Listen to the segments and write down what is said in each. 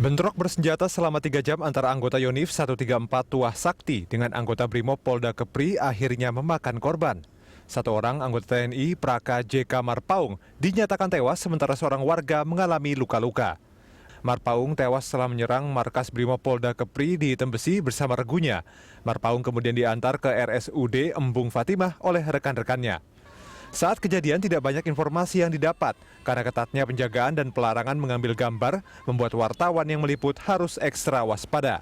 Bentrok bersenjata selama 3 jam antara anggota Yonif 134 Tuah Sakti dengan anggota Brimob Polda Kepri akhirnya memakan korban. Satu orang anggota TNI Praka JK Marpaung dinyatakan tewas sementara seorang warga mengalami luka-luka. Marpaung tewas setelah menyerang markas Brimob Polda Kepri di Tembesi bersama regunya. Marpaung kemudian diantar ke RSUD Embung Fatimah oleh rekan-rekannya. Saat kejadian tidak banyak informasi yang didapat karena ketatnya penjagaan dan pelarangan mengambil gambar membuat wartawan yang meliput harus ekstra waspada.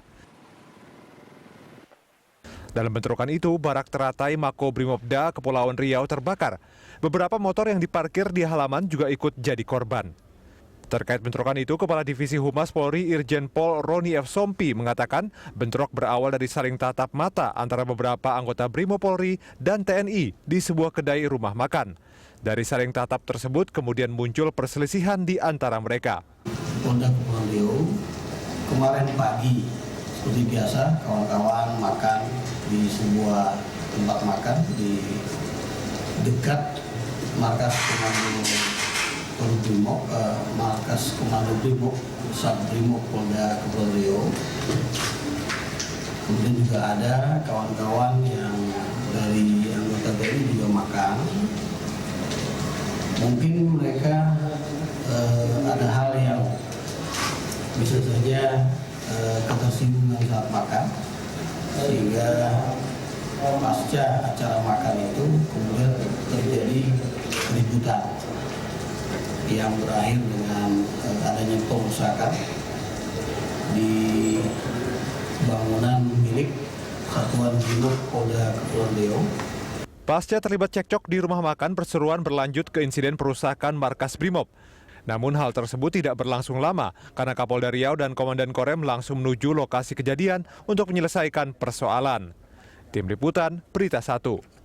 Dalam bentrokan itu, barak teratai Mako Brimobda Kepulauan Riau terbakar. Beberapa motor yang diparkir di halaman juga ikut jadi korban. Terkait bentrokan itu, Kepala Divisi Humas Polri Irjen Pol Roni F. Sompi mengatakan bentrok berawal dari saling tatap mata antara beberapa anggota Brimob Polri dan TNI di sebuah kedai rumah makan. Dari saling tatap tersebut kemudian muncul perselisihan di antara mereka. Polda Kepulauan Riau kemarin pagi seperti biasa kawan-kawan makan di sebuah tempat makan di dekat markas komando Brimob, markas komando Brimob, Sat Brimob Polda Kepulauan Riau. Kemudian juga ada kawan-kawan yang dari anggota TNI juga makan. Mungkin mereka ada hal yang bisa saja ketersinggungan saat makan, sehingga pasca acara makan itu kemudian terjadi keributan yang berakhir dengan adanya perusakan di bangunan milik Satuan Brimob Polda Kepulauan Riau. Pasca terlibat cekcok di rumah makan, perseruan berlanjut ke insiden perusakan markas Brimob. Namun hal tersebut tidak berlangsung lama karena Kapolda Riau dan Komandan Korem langsung menuju lokasi kejadian untuk menyelesaikan persoalan. Tim Liputan, Berita 1.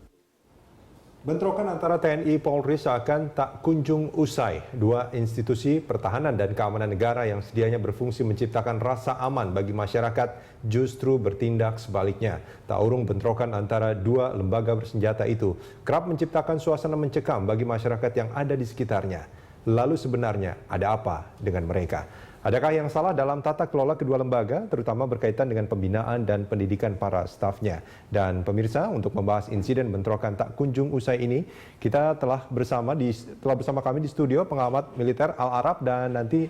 Bentrokan antara TNI Polri seakan tak kunjung usai. Dua institusi pertahanan dan keamanan negara yang sedianya berfungsi menciptakan rasa aman bagi masyarakat justru bertindak sebaliknya. Tak urung bentrokan antara dua lembaga bersenjata itu kerap menciptakan suasana mencekam bagi masyarakat yang ada di sekitarnya. Lalu sebenarnya ada apa dengan mereka? Adakah yang salah dalam tata kelola kedua lembaga, terutama berkaitan dengan pembinaan dan pendidikan para stafnya? Dan pemirsa, untuk membahas insiden bentrokan tak kunjung usai ini, kita telah bersama kami di studio pengamat militer Al-Araf dan nanti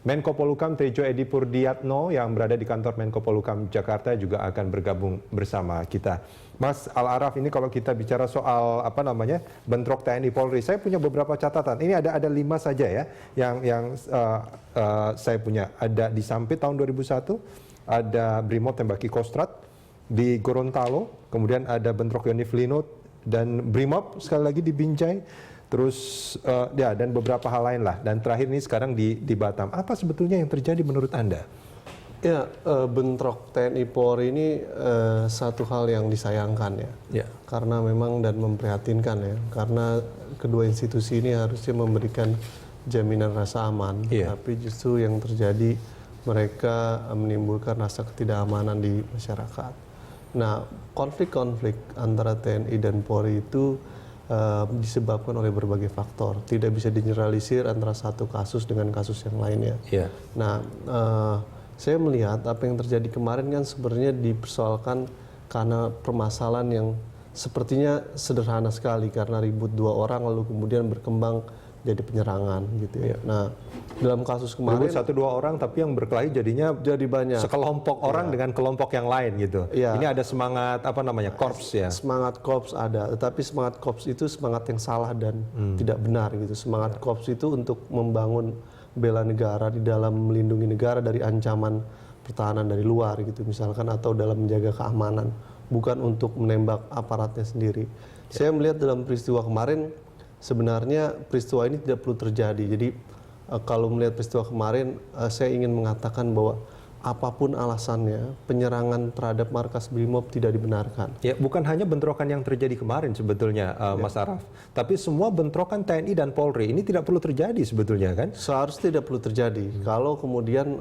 Menko Polhukam Tejo Edi Purdiatno yang berada di kantor Menko Polhukam Jakarta juga akan bergabung bersama kita. Mas Al-Araf, ini kalau kita bicara soal bentrok TNI Polri, saya punya beberapa catatan. Ini ada 5 saja ya yang saya punya. Ada di Sampit tahun 2001, ada Brimob tembaki Kostrad di Gorontalo, kemudian ada bentrok Yonif Linut dan Brimob sekali lagi di Binjai. Terus dan beberapa hal lain lah. Dan terakhir ini sekarang di Batam. Apa sebetulnya yang terjadi menurut Anda? Ya, bentrok TNI Polri ini satu hal yang disayangkan ya. Karena memang dan memprihatinkan ya. Karena kedua institusi ini harusnya memberikan jaminan rasa aman. Tapi justru yang terjadi mereka menimbulkan rasa ketidakamanan di masyarakat. Nah, konflik-konflik antara TNI dan Polri itu disebabkan oleh berbagai faktor. Tidak bisa digeneralisir antara satu kasus dengan kasus yang lainnya. Nah, saya melihat apa yang terjadi kemarin kan sebenarnya dipersoalkan karena permasalahan yang sepertinya sederhana sekali karena ribut dua orang lalu kemudian berkembang jadi penyerangan gitu ya. Nah, dalam kasus kemarin ribut 1-2 orang tapi yang berkelahi jadinya jadi banyak. Sekelompok orang dengan kelompok yang lain gitu. Ini ada semangat korps ya. Semangat korps ada, tetapi semangat korps itu semangat yang salah dan tidak benar gitu. Semangat korps itu untuk membangun bela negara di dalam melindungi negara dari ancaman pertahanan dari luar gitu misalkan atau dalam menjaga keamanan, bukan untuk menembak aparatnya sendiri. Saya melihat dalam peristiwa kemarin sebenarnya peristiwa ini tidak perlu terjadi. Jadi kalau melihat peristiwa kemarin, saya ingin mengatakan bahwa apapun alasannya, penyerangan terhadap markas Brimob tidak dibenarkan. Ya, bukan hanya bentrokan yang terjadi kemarin sebetulnya, Mas Araf, tapi semua bentrokan TNI dan Polri ini tidak perlu terjadi sebetulnya kan? Seharusnya tidak perlu terjadi. Kalau kemudian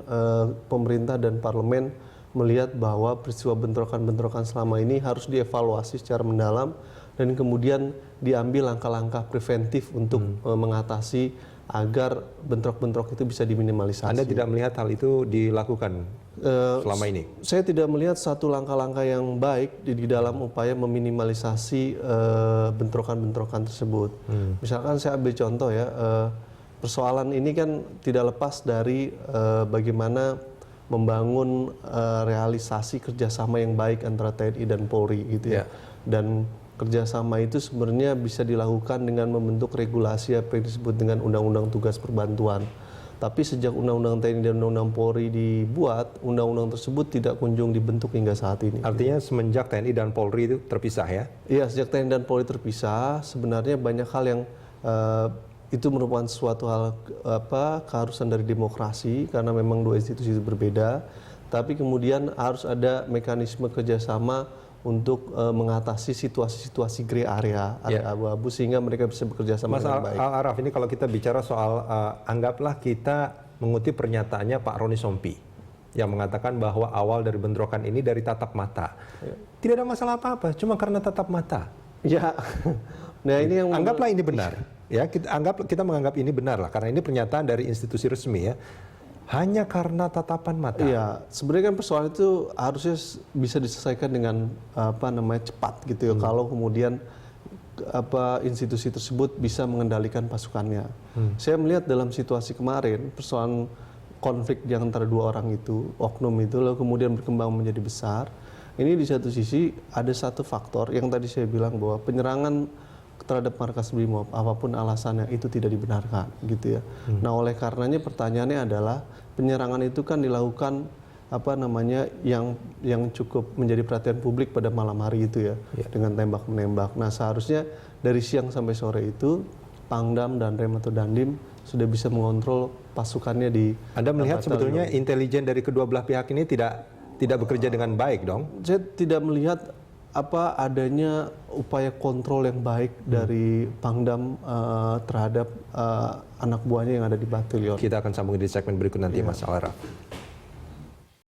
pemerintah dan parlemen melihat bahwa peristiwa bentrokan-bentrokan selama ini harus dievaluasi secara mendalam dan kemudian diambil langkah-langkah preventif untuk mengatasi agar bentrok-bentrok itu bisa diminimalisasi. Anda tidak melihat hal itu dilakukan selama ini? Saya tidak melihat satu langkah-langkah yang baik di dalam upaya meminimalisasi bentrokan-bentrokan tersebut. Misalkan saya ambil contoh ya, persoalan ini kan tidak lepas dari bagaimana membangun realisasi kerjasama yang baik antara TNI dan Polri gitu ya. Dan kerjasama itu sebenarnya bisa dilakukan dengan membentuk regulasi apa yang disebut dengan Undang-Undang Tugas Perbantuan. Tapi sejak Undang-Undang TNI dan Undang-Undang Polri dibuat, undang-undang tersebut tidak kunjung dibentuk hingga saat ini. Artinya semenjak TNI dan Polri itu terpisah ya? Iya, sejak TNI dan Polri terpisah, sebenarnya banyak hal yang itu merupakan suatu hal keharusan dari demokrasi karena memang dua institusi itu berbeda. Tapi kemudian harus ada mekanisme kerjasama untuk mengatasi situasi-situasi grey area, abu-abu, sehingga mereka bisa bekerja sama dengan baik. Mas Araf, ini kalau kita bicara soal anggaplah kita mengutip pernyataannya Pak Roni Sompi yang mengatakan bahwa awal dari bentrokan ini dari tatap mata. Tidak ada masalah apa-apa, cuma karena tatap mata. Ya, nah ini yang anggaplah ini benar. Ya, kita menganggap ini benar lah, karena ini pernyataan dari institusi resmi ya. Hanya karena tatapan mata. Iya, sebenarnya kan persoalan itu harusnya bisa diselesaikan dengan cepat gitu ya. Kalau kemudian institusi tersebut bisa mengendalikan pasukannya. Saya melihat dalam situasi kemarin persoalan konflik di antara dua orang itu, oknum itu lalu kemudian berkembang menjadi besar. Ini di satu sisi ada satu faktor yang tadi saya bilang bahwa penyerangan terhadap markas Brimob, apapun alasannya itu tidak dibenarkan gitu ya. Nah, oleh karenanya pertanyaannya adalah penyerangan itu kan dilakukan yang cukup menjadi perhatian publik pada malam hari itu ya, dengan tembak menembak. Nah, seharusnya dari siang sampai sore itu Pangdam dan Rem atau Dandim sudah bisa mengontrol pasukannya di. Anda melihat sebetulnya intelijen dari kedua belah pihak ini tidak bekerja dengan baik dong? Saya tidak melihat adanya upaya kontrol yang baik dari Pangdam terhadap anak buahnya yang ada di batalion. Kita akan sambung di segmen berikut nanti, Mas Araf.